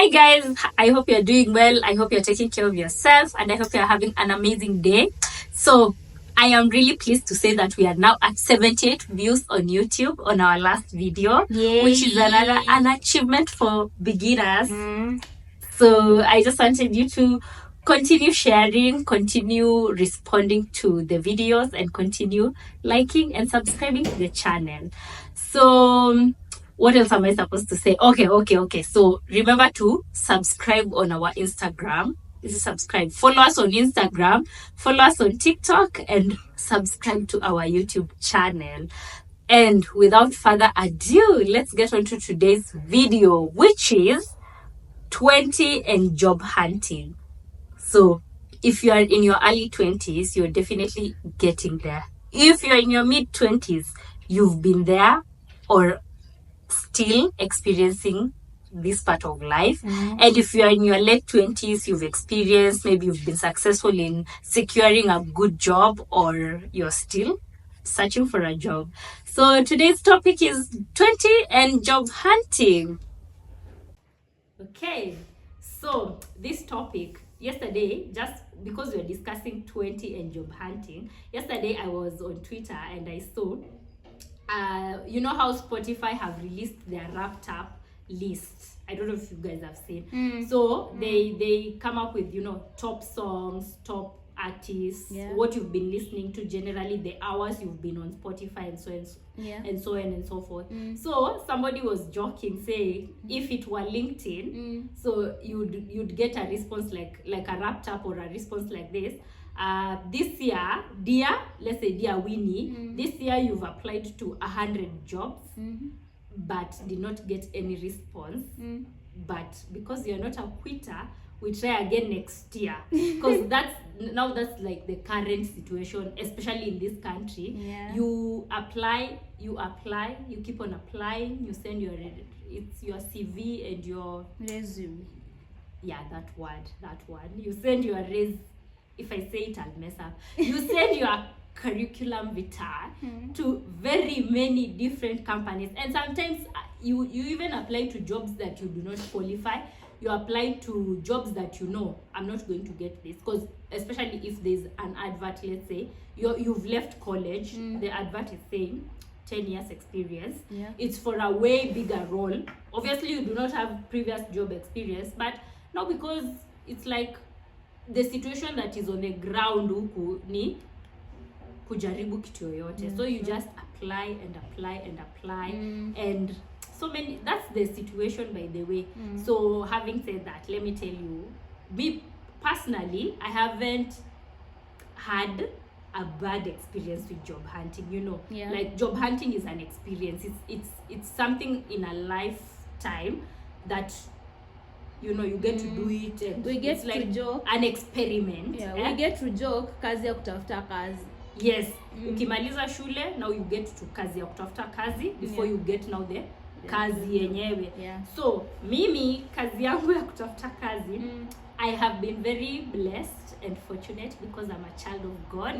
Hi guys, I hope you're doing well. I hope you're taking care of yourself, and I hope you're having an amazing day. So I am really pleased to say that we are now at 78 views on YouTube on our last video. Yay. Which is an achievement for beginners. So I just wanted you to continue sharing, continue responding to the videos, and continue liking and subscribing to the channel. So what else am I supposed to say? Okay. So remember to subscribe on our Instagram. This is subscribe. Follow us on Instagram, follow us on TikTok, and subscribe to our YouTube channel. And without further ado, let's get on to today's video, which is 20 and job hunting. So if you are in your early 20s, you're definitely getting there. If you're in your mid 20s, you've been there or still experiencing this part of life. And if you're in your late 20s, you've experienced, maybe you've been successful in securing a good job, or you're still searching for a job. So today's topic is 20 and job hunting. Okay, so this topic, yesterday, just because we're discussing 20 and job hunting, yesterday I was on Twitter and I saw, you know how Spotify have released their wrapped up list. I don't know if you guys have seen. So they come up with, top songs, top artists, what you've been listening to, generally the hours you've been on Spotify, and so on and so forth. So somebody was joking, saying if it were LinkedIn, so you'd get a response like a wrapped up or a response like this. This year, let's say dear Winnie, this year you've applied to 100 jobs, but did not get any response. But because you're not a quitter, we try again next year. Because that's like the current situation, especially in this country. You apply, you keep on applying, you send your CV and your resume. Yeah, that word. You send your if I say it, I'll mess up. You send your curriculum vitae to very many different companies, and sometimes you even apply to jobs that you do not qualify. You apply to jobs that I'm not going to get this, because especially if there's an advert, let's say you've left college, the advert is saying 10 years experience. It's for a way bigger role. Obviously you do not have previous job experience, but now because it's like the situation that is on the ground huku ni kujaribu kitu yoyote. So you just apply and so many. That's the situation, by the way. So having said that, let me tell you, me personally, I haven't had a bad experience with job hunting. Like job hunting is an experience. It's something in a lifetime that you get to do it, and we get like to joke an experiment. We get to joke kazi ya kutafuta kazi. Yes. Ukimaliza shule, now you get to kazi ya kutafuta kazi before you get now the kazi yenyewe. So mimi kazi yangu ya kutafuta kazi, I have been very blessed and fortunate because I'm a child of God.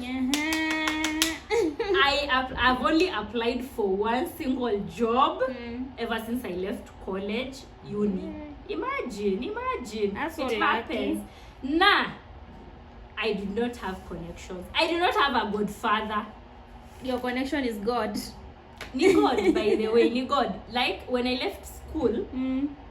I've only applied for one single job ever since I left college, uni. Imagine. That's it what happens. Nah, I did not have connections. I did not have a godfather. Your connection is God. Ni God, by the way, ni God. Like when I left school,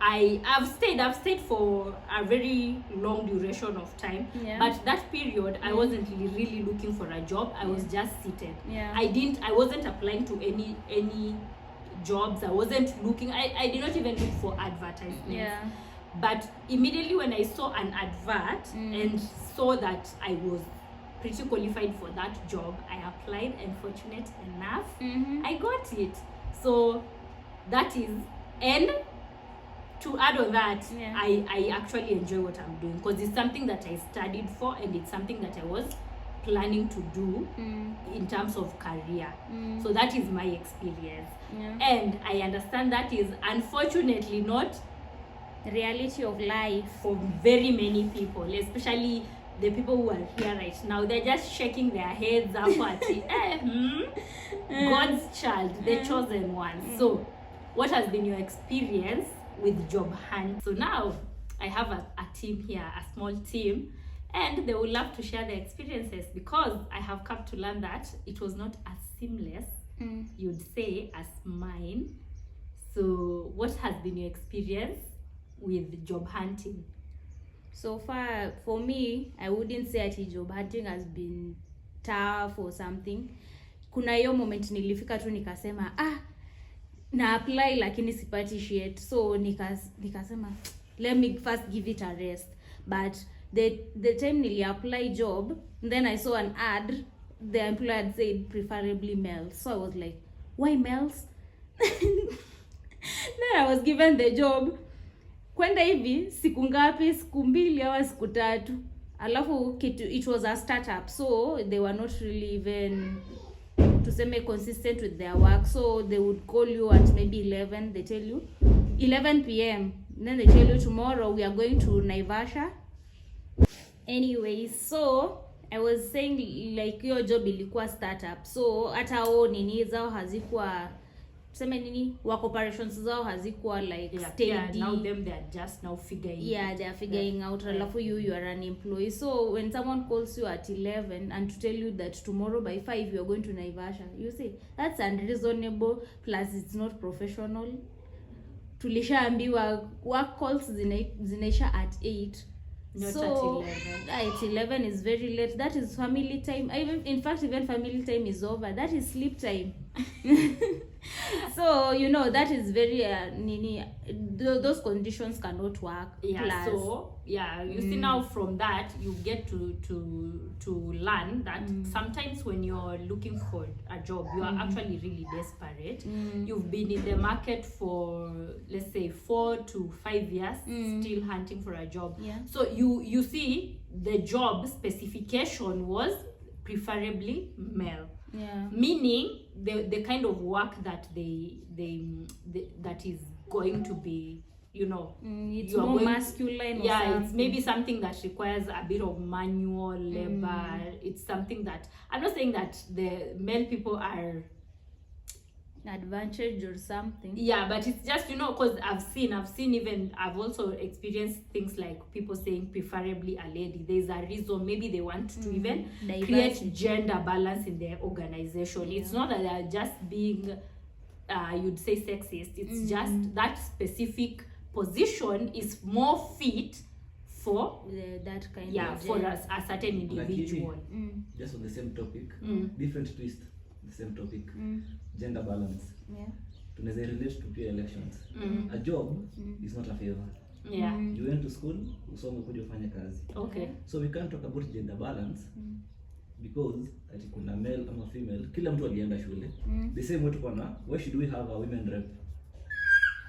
I've stayed for a very long duration of time. But that period, I wasn't really looking for a job. I was just seated. I wasn't applying to any jobs. I wasn't looking. I did not even look for advertisements. But immediately when I saw an advert and saw that I was pretty qualified for that job, I applied, and fortunate enough, I got it. So that is, and to add on that, I actually enjoy what I'm doing, because it's something that I studied for, and it's something that I was planning to do in terms of career. So that is my experience. And I understand that is unfortunately not reality of life for very many people, especially the people who are here right now. They're just shaking their heads up at God's child, the chosen one. So what has been your experience with job hunt? So now I have a team here, a small team, and they would love to share their experiences, because I have come to learn that it was not as seamless, you'd say, as mine. So what has been your experience with job hunting? So far, for me, I wouldn't say ati job hunting has been tough or something. Kuna hiyo moment nilifika tu nikasema, na apply lakini sipati shit. So nikasema, let me first give it a rest. But the time nili apply job, then I saw an ad, the employer had said preferably males. So I was like, why males? Then I was given the job. Kwenda hivi siku ngapi, siku 2 au siku 3, alafu it was a startup, so they were not really even tuseme consistent with their work. So they would call you at maybe 11, they tell you 11 p.m, then they tell you tomorrow we are going to Naivasha. Anyway, so I was saying like your job ilikuwa startup, so hata nini zao hazikuwa tuseme nini, work operations zao hazikuwa like steady. Now they are just now figuring they are figuring out. Alafu you are an employee, so when someone calls you at 11 and to tell you that tomorrow by 5 you are going to Naivasha, you say that's unreasonable, plus it's not professional. Tulishaambiwa work calls zinaisha at 8. Not so at 11. At 11 is very late. That is family time. In fact, even family time is over. That is sleep time. So that is very those conditions cannot work. You see, now from that you get to learn that sometimes when you're looking for a job, you are actually really desperate. You've been in the market for, let's say, 4 to 5 years, still hunting for a job. So you see, the job specification was preferably male. Meaning the kind of work that they that is going to be, it's more masculine. It's maybe something that requires a bit of manual labor. It's something that, I'm not saying that the male people are advantage or something, but it's just, because I've seen even, I've also experienced things like people saying preferably a lady. There's a reason. Maybe they want to even create gender balance in their organization. It's not that they're just being you'd say sexist. It's just that specific position is more fit for that kind of for a certain individual. Just on the same topic, different twist, the same topic, gender balance. Tunaweza relate to peer elections. A job is not a favor. You went to school, usome kuja ufanye kazi. Okay. So we can't talk about gender balance because ati kuna male ama female, kila mtu alienda shule. The same way tuko na, why should we have a women rep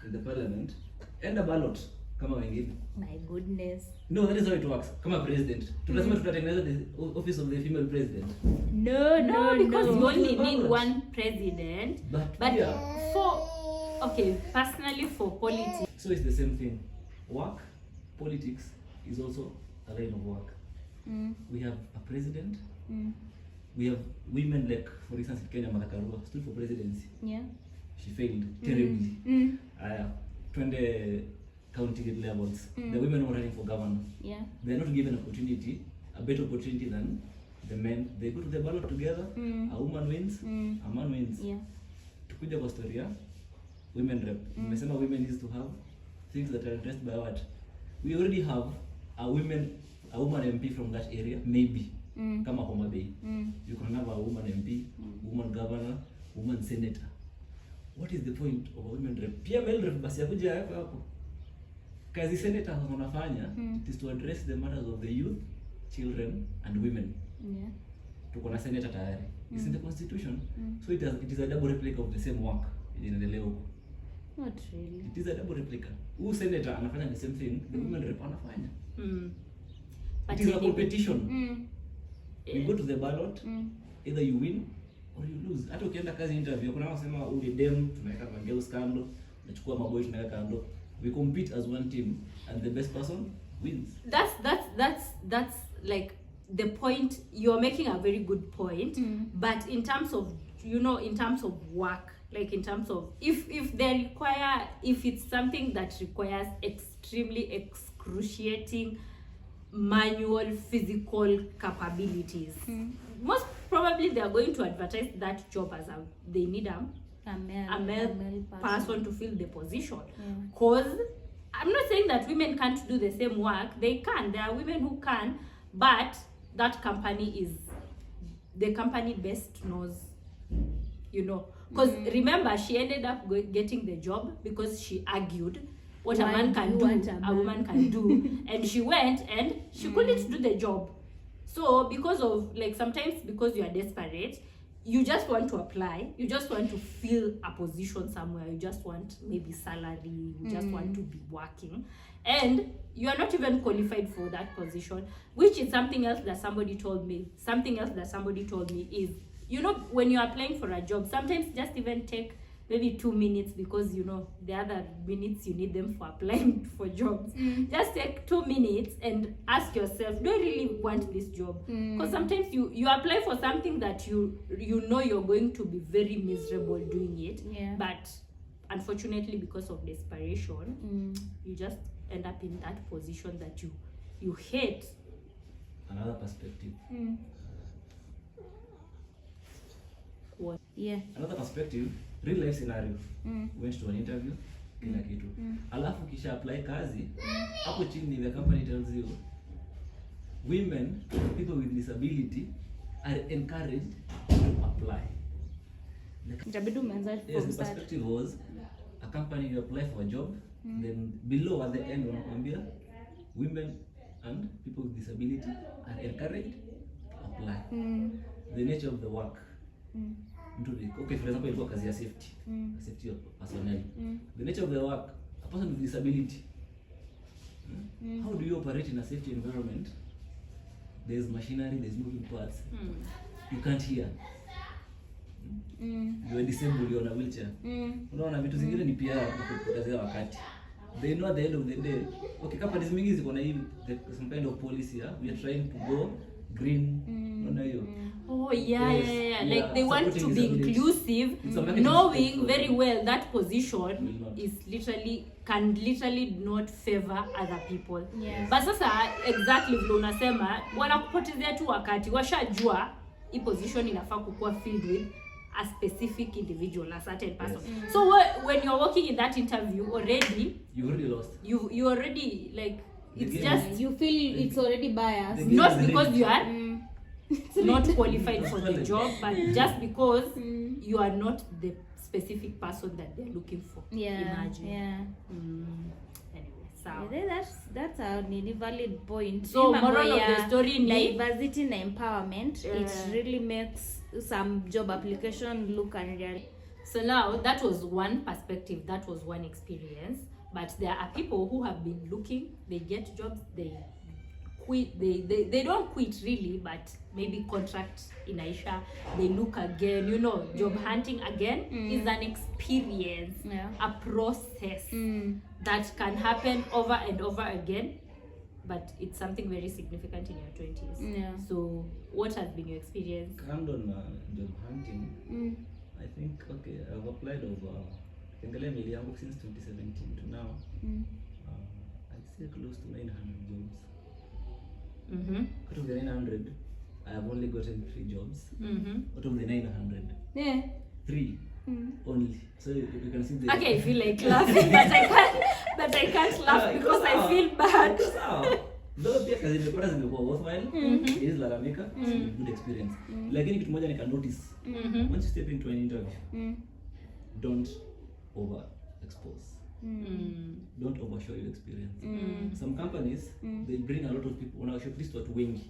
in the parliament and a ballot kama wengine? My goodness. No, that is how it works. Kama president, tunasema tutatengeneza the office of the female president. No, because you only need one president. But personally for politics. So it's the same thing. Work, politics is also a line of work. We have a president. We have women, like for instance in Kenya, Martha Karua stood for presidency. She failed terribly. 20 county levels. The women were running for governor. They are not given a better opportunity than the men. They go to the ballot together. A woman wins, a man wins. Tukuja kwa story ya women rep. Nimesema women needs to have things that are addressed by what? We already have a woman MP from that area, maybe. Kama Homa Bay. You can have a woman MP, woman governor, woman senator. What is the point of a women rep? Pia male rep basi yakuja hapo. Kazi senator wanafanya it is to address the matters of the youth, children and women. Tuko na senator tayari. It's in the constitution. So it is a double replica of the same work inaendelea huko. Not really. It is a double replica. Who senator anafanya the same thing, the women rep anafanya. It is a competition. You go to the ballot, either you win or you lose. Hata ukienda kazi interview, kuna wasema ule dem tunaweka magirls kando, nachukua maboy tunaweka kando. We compete as one team and the best person wins. That's like the point. You're making a very good point. But in terms of, in terms of work, like in terms of if it's something that requires extremely excruciating manual physical capabilities. Most probably they are going to advertise that job as they need a male person to fill the position. Because I'm not saying that women can't do the same work. They can. There are women who can, but that the company best knows, you know. Because remember, she ended up getting the job because she argued what a man can do, a woman can do. And she went and she couldn't do the job. So because of, like, sometimes because you are desperate, you just want to apply, you just want to fill a position somewhere, you just want maybe salary, you just want to be working, and you are not even qualified for that position, which is something else that somebody told me. Something else that somebody told me is, you know, when you're applying for a job, sometimes just even take maybe 2 minutes, because you know the other minutes you need them for applying for jobs. Just take 2 minutes and ask yourself, do I really want this job? Because sometimes you apply for something that you know you're going to be very miserable doing it, but unfortunately because of desperation, you just end up in that position that you hate. Another perspective. What? Another perspective, real life scenario. Went to an interview, kila kitu. Alafu kisha apply kazi, hapo chini the company tells you women, people with disability are encouraged to apply. Yes, the perspective was a company, you apply for a job, then below at the end wanakuambia women and people with disability are encouraged to apply. The nature of the work. Okay, for example, ilikuwa kazi ya safety of personnel. The nature of the work, a person with disability, how do you operate in a safety environment? There's machinery, there's moving parts, you can't hear, you are disabled, you're on a wheelchair. Unaona vitu zingine ni pia kupotezea wakati. They know at the end of the day, okay, companies mingi ziko na some kind of policy, we are trying to go green. Oh yeah. Like they want to be inclusive, knowing very well that position is can literally not favor other people. But sasa exactly vile unasema, wanakupotezea tu wakati, washajua hii position inafaa kukuwa filled with a specific individual, a certain person. So when you're working in that interview already, you already lost. You already, like, it's just you feel it's already biased, not because you are not qualified for the job, but just because you are not the specific person that they're looking for. Imagine. Anyway, so that's a valid point. So moral of the story, diversity and empowerment, it really makes some job application look unreal. So now that was one perspective, that was one experience, but there are people who have been looking, they get jobs, they quit, they don't quit really, but maybe contract in Aisha, they look again, you know. Job hunting again is an experience, a process that can happen over and over again, but it's something very significant in your 20s. So what has been your experience? And on job hunting, I think, okay, I've applied over since 2017 to now. I'd say close to 900 jobs. Out of the 900, I have only gotten 3 jobs. Out of the 900, 3 only. So you can see the. Okay, I feel like laughing, but I can't laugh because I feel bad. Though pia kazi nimepata zimekuwa worthwhile, it is lalamika, it's a good experience. Lakini kitu moja nika notice, once you step into an interview, don't overexpose. Don't overshow your experience. Some companies, they bring a lot of people, wana shortlist watu wengi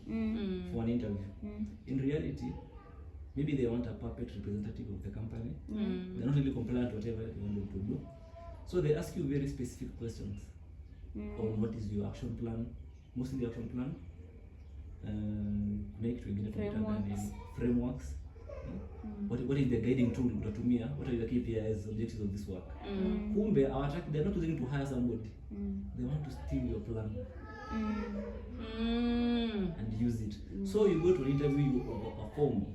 for an interview. In reality, maybe they want a puppet representative of the company. They're not really compliant whatever they want them to do. So they ask you very specific questions on what is your action plan, mostly the action plan, frameworks. What is the guiding tool utatumia? What are the KPIs, objectives of this work? Kumbe they're not looking to hire somebody. They want to steal your plan and use it. So you go to an interview, you perform.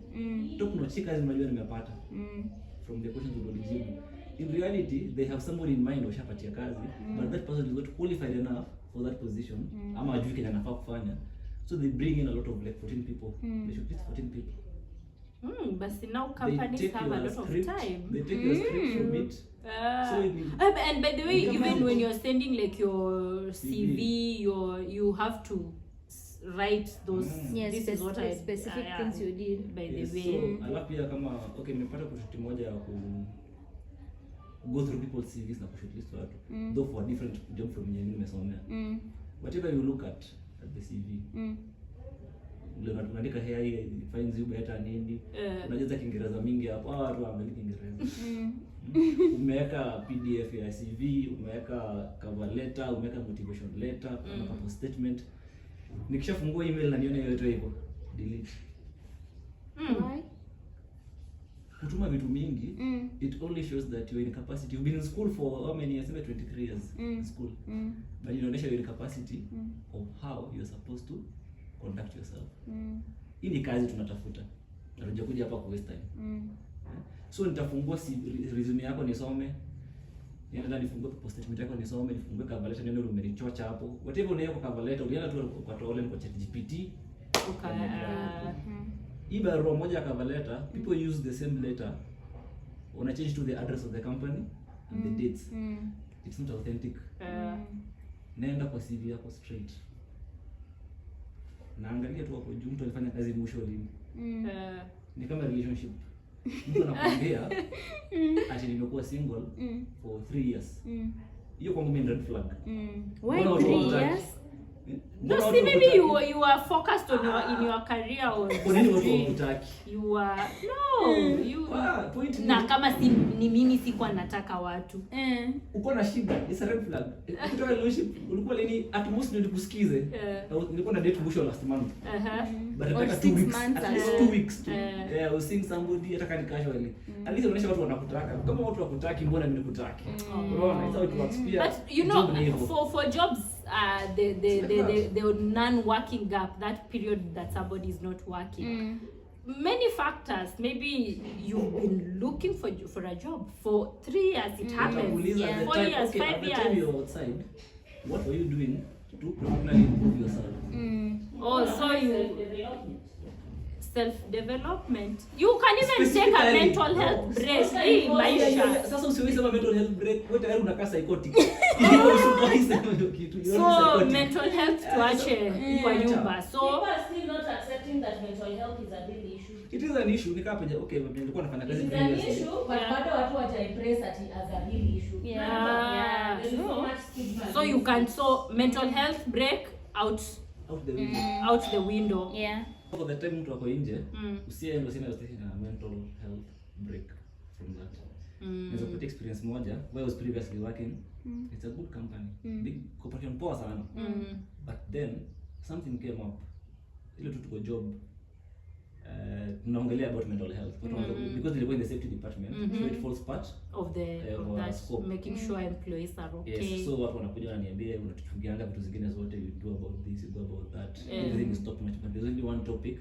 Talk no chika unajua nimepata from the questions ulijibu. In reality, they have somebody in mind washapatia kazi, but that person is not qualified enough for that position ama ajui Kenya anafaa kufanya, so they bring in a lot of like 14 people. They should list 14 people. But now companies have a lot of time. They take your script from it. And by the way, even when you're sending like your CV, you have to write those. This is what I specific things you did. By the way. So alafu pia kama okay, nimepata project moja ya ku go through people's CVs na kushotlist watu, though for a different job from yenye nimesomea. Whatever you look at the CV, unaandika here finds you better nini, unajaza Kiingereza mingi hapo, watu waangalia Kiingereza. Umeweka PDF ya CV, umeweka cover letter, umeweka motivation letter, umeweka statement. Nikishafungua email na nione yote hivyo, delete. Why? Kutuma vitu mingi, it only shows that you're in capacity. You've been in school for how many years? 23 years in school. But inaonyesha you're in capacity of how you're supposed to conduct yourself. Hii ni kazi tunatafuta. Narudia kuja hapa kwa waste time. So nitafungua resume yako nisome. Nienda nifungue post statement yako nisome, nifungue cover letter nione umenichocha hapo. Whatever unaweka kwa cover letter, ulienda tu kwa toilet kwa ChatGPT. Hii barua moja ya cover letter, people use the same letter. Una change to the address of the company and the dates. It's not authentic. Nenda kwa CV yako straight. Naangalia tu hapo juu mtu alifanya kazi mwisho lini. Ni kama relationship. Mtu anakuambia ati nimekuwa single for 3 years. Hiyo kwangu ni red flag. Why 3 years? No, see, maybe you are focused on in your career or you are point na kama si ni mimi sikuwa nataka watu. Uko na shida, it's a red flag. Kutoka relationship ulikuwa lini at most nilikusikize. Nilikuwa na date mwisho last month. But nataka 2 weeks, at least 2 weeks. I was seeing somebody ataka ni casually. At least unaonyesha watu wanakutaka. Kama watu wakutaki mbona mimi nikutaki? Unaona, it's how it works pia. But you know, for jobs the non-working gap, that period that somebody is not working, many factors. Maybe you've been looking for a job for 3 years, it happens. 4 years, 5 At the years. time you're outside, what were you doing to professionally improve yourself? So you self-development. You can even take a mental health break. Sasa usiwezi sema mental health break, wewe tayari unakaa psychotic. So mental health tuache kwa nyumba. So people are still not accepting that mental health is a big issue. It is an issue. Nikaa penye okay, nilikuwa nafanya kazi It's an issue, but bado watu wacha embrace it as a real issue. There's so much stigma. So you can mental health break out the window. For the time mtu ako nje, usiende na mental health break from that. There's a good experience moja where I was previously working. It's a good company, big corporation poa sana. But then something came up. Ile tuko job tunaongelea about mental health because they were in the safety department, so it falls part of that scope. Making sure employees are okay. Yes, so watu wanakuja wananiambia unatuchungianga vitu zingine zote, you do about this, you do about that. Everything is top notch, but there's only one topic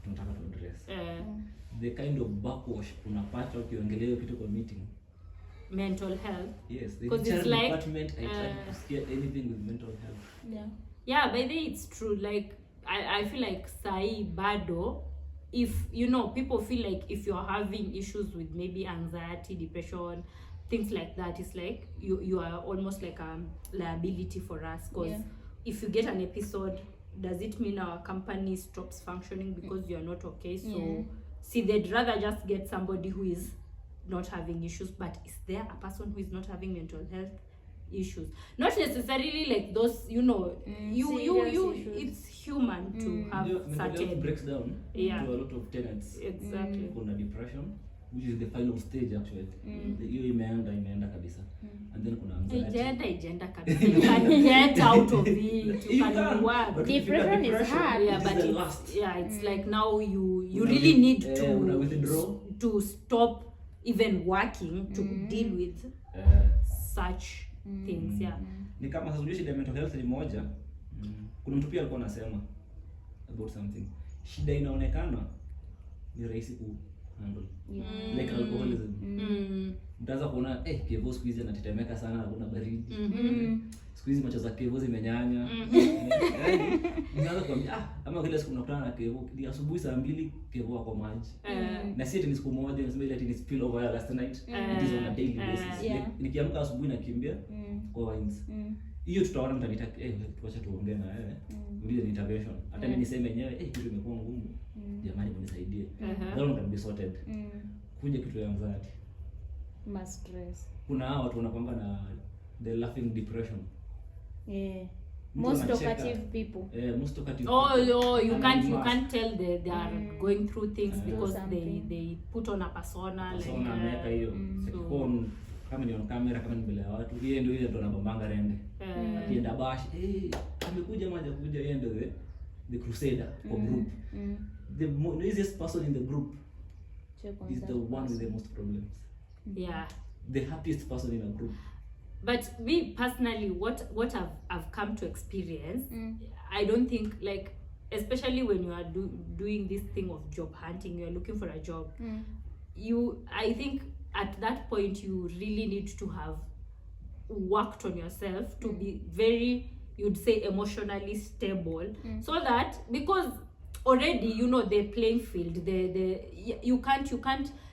tunataka to address. The kind of backwash unapata ukiongelea kitu kwa meeting. Mental health. Yes, because it's like department I try to scare anything with mental health. Yeah, by the way it's true. Like I feel like sai bado, if you know, people feel like if you're having issues with maybe anxiety, depression, things like that, it's like you are almost like a liability for us, because if you get an episode, does it mean our company stops functioning because you're not okay? So see, they'd rather just get somebody who is not having issues. But is there a person who is not having mental health issues? Not necessarily like those, you know, you it's human to have certain breaks down to a lot of tenants. Exactly. Kuna depression, which is the final stage actually. Hiyo imeenda kabisa. And then kuna anxiety. Agenda kabisa. You can get out of it. You can work. Depression is hard. It's like now you really need to stop even working to deal with such things. Ni kama solution ya mental health ni moja. Kuna mtu pia alikuwa anasema about something. Shida inaonekana ni rahisi handle. Like alcoholism. Mtaanza kuona Kevo siku hizi anatetemeka sana, hakuna baridi. Siku hizi macho za Kevo zimenyanya. Mnaanza kuambia ama kila siku unakutana na Kevo, ni asubuhi saa 2 Kevo ako maji. Na si eti ni siku moja, nasema ile eti ni spill over last night. It is on a daily basis. Nikiamka asubuhi nakimbia kwa wines. Hiyo tutaona mtanita tuacha tuongee na wewe. Ndio intervention. Hata mimi niseme yenyewe kitu imekuwa ngumu. Jamani mnisaidie. That can be sorted. Kuja kitu ya anxiety. Stress. Kuna watu wanakwanga na the laughing depression. Most talkative people. Most talkative people. You can't tell they are going through things because they put on a persona like hiyo. Kama ni on camera, kama ni mbele ya watu, yeye ndio ndo anabambanga rende. Akienda bash, amekuja maja kuja, yeye ndio the crusader for group. The easiest person in the group is the one with the most problems. Yeah. The happiest person in a group. But me personally, what I've come to experience, I don't think, like, especially when you are doing this thing of job hunting, you are looking for a job. I think at that point you really need to have worked on yourself to be very, you'd say, emotionally stable, so that, because already you know the playing field,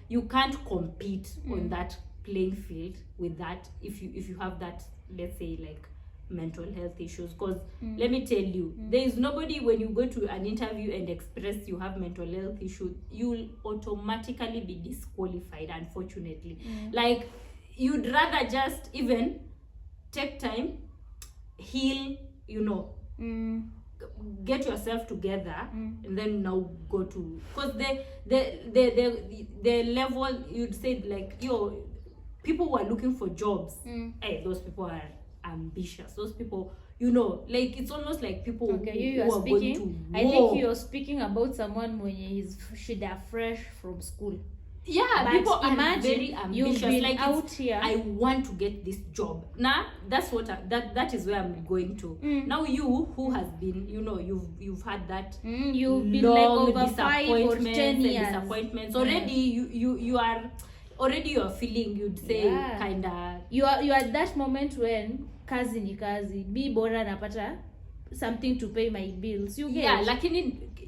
you can't compete on that playing field with that if you have that, let's say, like mental health issues, because let me tell you, there is nobody, when you go to an interview and express you have mental health issues, you'll automatically be disqualified, unfortunately. Like, you'd rather just even take time, heal, you know, get yourself together, and then now go to, because the level, you'd say, like, people who are looking for jobs, those people are ambitious. Those people, you know, like, it's almost like people who are going to war. I think you're speaking about someone when he's fresh from school. Yeah, but people are very ambitious. Like, out here, I want to get this job. Now, that's what that is where I'm going to. Now, you who has been, you know, you've had that you've been like over 5 or 10 years disappointments already. You are already, you're feeling, you'd say, kinda, you are at that moment when kazi ni kazi, be bora napata something to pay my bills, you get. Like,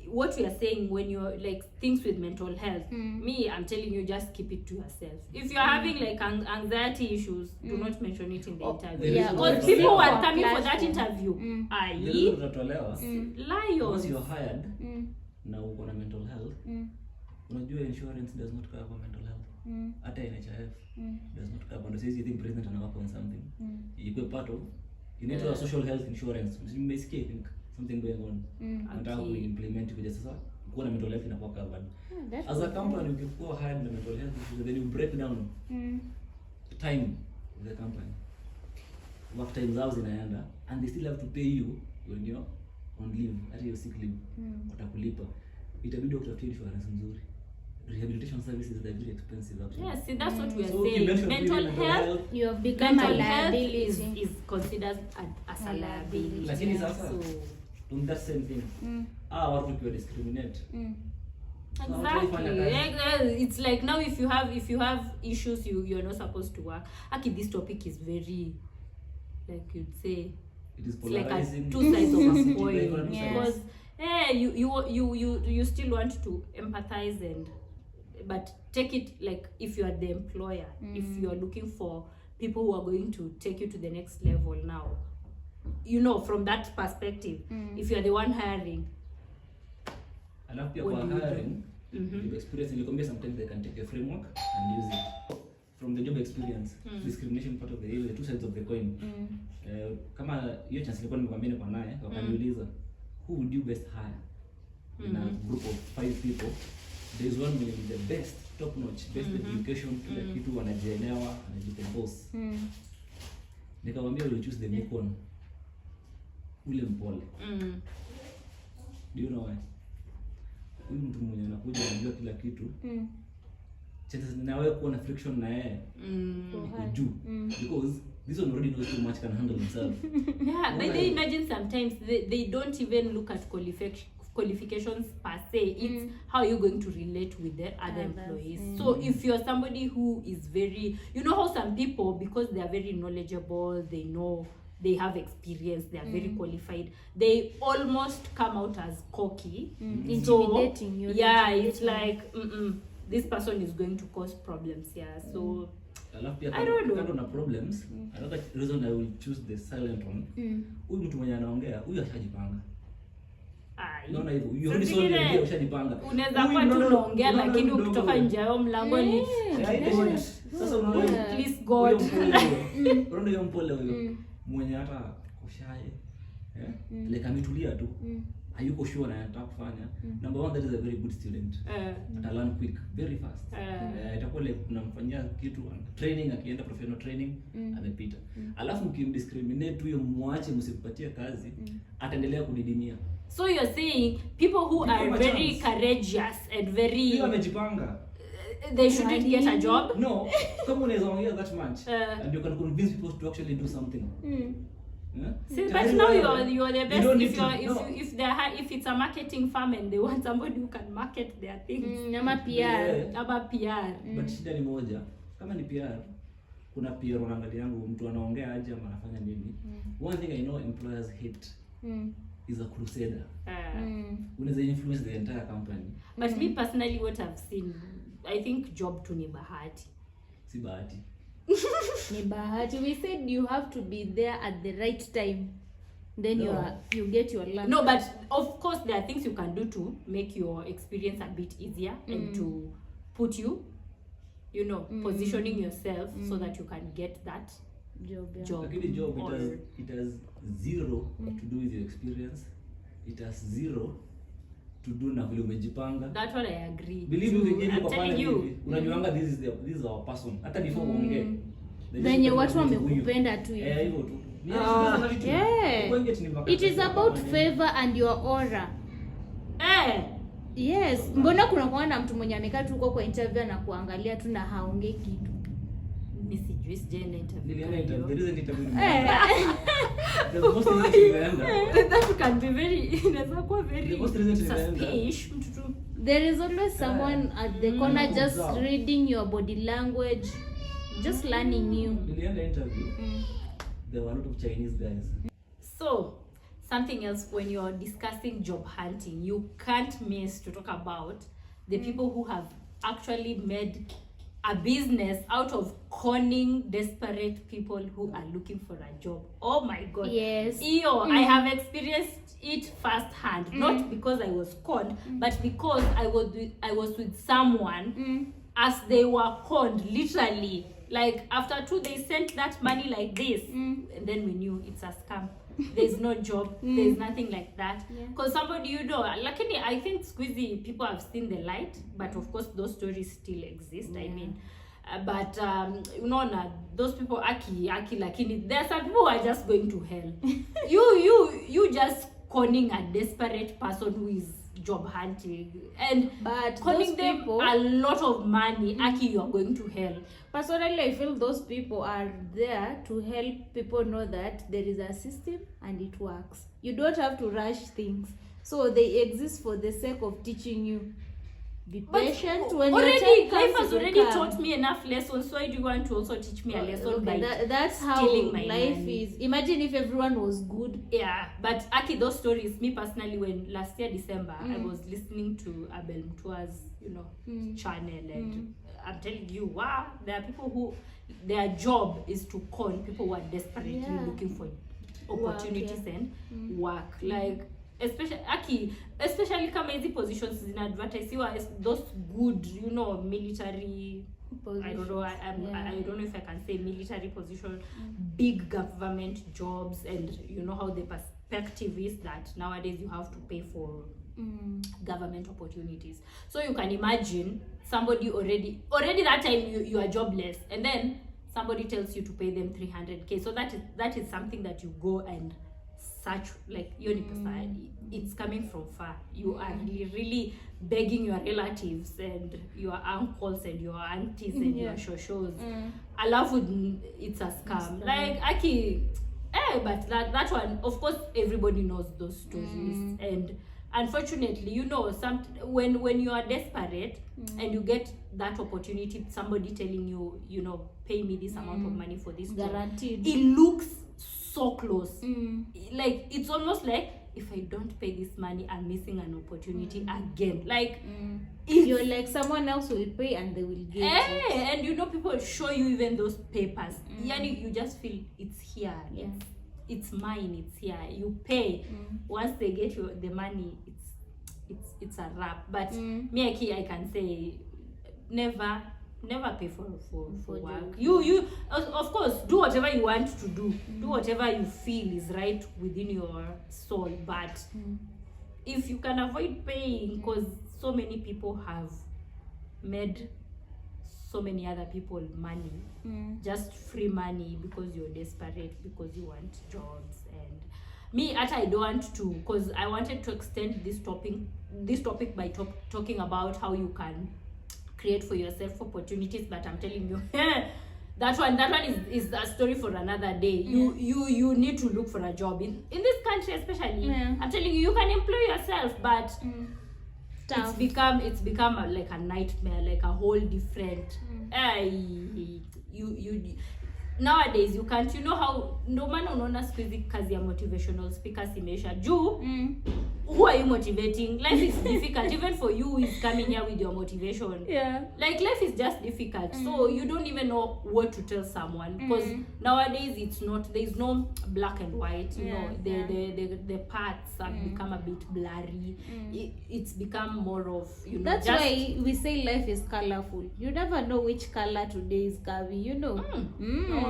what we are saying, when you're like things with mental health, me, I'm telling you, just keep it to yourself. If you're having like anxiety issues, do not mention it in the interview, because people are coming for that interview. Liars. Once you're hired, now uko na mental health, unajua insurance does not cover mental health. Hata NHIF does not cover. Ndio says you think president anawapa on something. Iko part of, you need to have social health insurance. Basically, I think something going on. Nataka ku implement kwa sasa kuwa na mental health inakuwa covered. As a company, ukikuwa hired na mental health issues, then you break down time of the company. Work time zao zinaenda, and they still have to pay you when you're on leave, hata your sick leave. Watakulipa. Itabidi ukutafutie insurance nzuri. Rehabilitation services are very expensive actually. Yes, see, that's what we are saying. Mental health, you have become a liability. Is considered as a liability. Lakini sasa, on that same thing, watu kiwa discriminate. Exactly. It's like now if you have issues, you're not supposed to work. Actually, this topic is very, like you'd say, it is polarizing. Like two sides of a coin. Because you still want to empathize but take it like if you are the employer, if you are looking for people who are going to take you to the next level now, you know, from that perspective, if you are the one hiring, alafu pia kwa hiring, job experience, nilikwambia sometimes they can take a framework and use it from the job experience. Discrimination part of the two sides of the coin. Kama hiyo chance nilikuwa nimekwambia kwa naye, wakaniuliza, who would you best hire in a group of 5 people? There is one who is the best, top notch, best education, kila kitu wanajielewa, anajicompose. Nikamwambia we'll choose the meek one, ule mpole. Do you know why? Huyu mtu mwenye anakuja anajua kila kitu, chances na wewe kuwa na friction na yeye iko juu, because this one already knows too much, can handle himself. But they imagine sometimes they don't even look at qualifications per se. It's how you're going to relate with the other employees. So if you're somebody who is very, you know how some people, because they are very knowledgeable, they know, they have experience, they are very qualified, they almost come out as cocky. Intimidating. You're It's like this person is going to cause problems. So I don't know. Kando na problems, another reason I will choose the silent one. Huyu mtu mwenye anaongea, huyu ashajipanga. Unaona hivyo, you already saw the idea, ushajipanga. Unaweza kuwa tu unaongea lakini ukitoka nje ya mlango ni sasa unaona please God. Unaona hiyo mpole huyo mwenye hata koshaye like ametulia tu, hayuko sure na anataka kufanya. Number one, that is a very good student. Ata learn quick, very fast. Itakuwa like unamfanyia kitu training, akienda professional training amepita. Alafu mkimdiscriminate huyo, muache, msimpatie kazi, ataendelea kudidimia. So you're saying people who are very courageous and very amejipanga, they shouldn't get a job? No, kama unaweza ongea that much and you can convince people to actually do something. See, but now you're the best. If it's a marketing firm and they want somebody who can market their things. Ama PR. But shida ni moja, kama ni PR, kuna PR unaangalia yangu mtu anaongea aje ama anafanya nini. One thing I know employers hate is a crusader. Unaweza influence the entire company. But me personally, what I've seen, I think job tu ni bahati. Si bahati. Ni bahati. We said you have to be there at the right time. Then you get your lunch. No, but of course there are things you can do to make your experience a bit easier and to put you, positioning yourself so that you can get that job. Lakini job, it has zero to do with your experience. It has zero to do na vile umejipanga. That's what I agree. Believe me, I'm telling you. Unajuanga this is our person. Hata before uongee. Venye watu wamekupenda tu hivi. Hivyo tu. It is about favor and your aura. Yes. Mbona kuna kuona mtu mwenye amekaa tu huko kwa interview na kuangalia tu na haongei kitu. Sijui sijaenda interview. That can be very suspicious. There is always someone at the corner just reading your body language, just learning you. Nilienda interview. There were a lot of Chinese guys. So, something else, when you're discussing job hunting, you can't miss to talk about the people who have actually made a business out of conning desperate people who are looking for a job. Oh my God. Yes. I have experienced it firsthand. Not because I was conned, but because I was with someone as they were conned, literally. Like after 2 days sent that money like this, and then we knew it's a scam. There's no job, there's nothing like that. Because somebody, luckily I think squeezy people have seen the light, but of course those stories still exist. I mean, but those people aki lakini there are some people who are just going to hell. you just conning a desperate person who is job hunting and conning them a lot of money. Aki, you are going to hell. Personally, I feel those people are there to help people know that there is a system and it works. You don't have to rush things. So they exist for the sake of teaching you. Be patient when your time comes. Life has already taught me enough lessons, so why do you want to also teach me a lesson by that's how stealing my life money? is. Imagine if everyone was good. Yeah, but Aki, those stories, me personally, when last year December, I was listening to Abel Mtua's, channel, and I'm telling you, wow, there are people who their job is to con people who are desperately looking for opportunities and work. Like, especially kama hizi positions zinaadvertisiwa as those good, military position. I don't know if I can say military position, big government jobs, and you know how the perspective is that nowadays you have to pay for government opportunities. So you can imagine somebody already that time you are jobless, and then somebody tells you to pay them 300k. So that is something that you go and search, like it's coming from far. You are really begging your relatives and your uncles and your aunties and your shoshos. Alafu it's a scam. Like Aki, but that one, of course, everybody knows those stories. And unfortunately, you know, when you are desperate and you get that opportunity, somebody telling you, you know, pay me this amount of money for this job, Guaranteed. it looks so close. Like, it's almost like, if I don't pay this money, I'm missing an opportunity again. Like, if You're like, someone else will pay and they will get it. and you know, people show you even those papers. Yani, you just feel it's here. Yeah. It's mine. It's here. You pay. Once they get you the money, it's a wrap. But me, I can say, never pay for work. job. You of course, do whatever you want to do. Do whatever you feel is right within your soul. But if you can avoid paying, because so many people have made so many other people money, just free money, because you're desperate, because you want jobs. And me, I don't want to, because I wanted to extend this topic by talking about how you can create for yourself opportunities, but I'm telling you, that one is a story for another day. You need to look for a job in this country, especially. I'm telling you, you can employ yourself, but it's become like a nightmare, like a whole different you nowadays you can't, you know how no man unaona siku hizi kazi ya motivational speakers imesha juu. Who are you motivating? Life is difficult even for you who is coming here with your motivation. Like, life is just difficult, so you don't even know what to tell someone, because nowadays there's no black and white, you know. The paths have become a bit blurry. It's become more of, you know, that's why we say life is colorful. You never know which color today is coming, you know.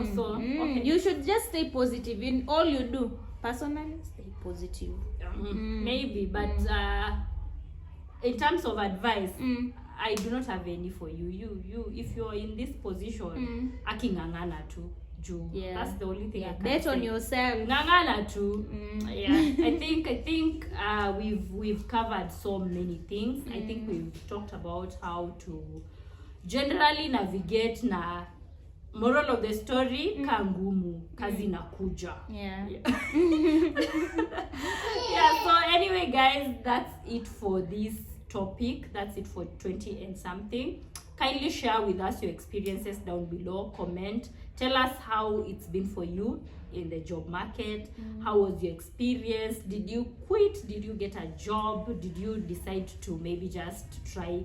Also, okay. You should just stay positive in all you do. Personally, stay positive. Maybe, but in terms of advice, I do not have any for you. You if you're in this position, akingangana tu juu. That's the only thing I can bet say. on yourself. Ngangana tu. I think we've covered so many things. I think we've talked about how to generally navigate na. Moral of the story, kangumu, kazi nakuja. So anyway, guys, that's it for this topic. That's it for 20 and something. Kindly share with us your experiences down below. Comment. Tell us how it's been for you in the job market. How was your experience? Did you quit? Did you get a job? Did you decide to maybe just try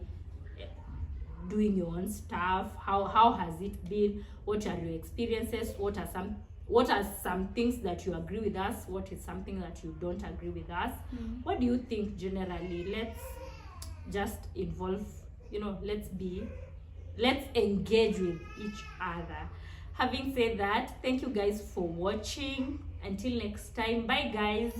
doing your own stuff? How has it been? What are your experiences? What are some things that you agree with us? What is something that you don't agree with us? What do you think generally? Let's just involve, you know, let's engage with each other. Having said that, thank you guys for watching. Until next time, bye guys.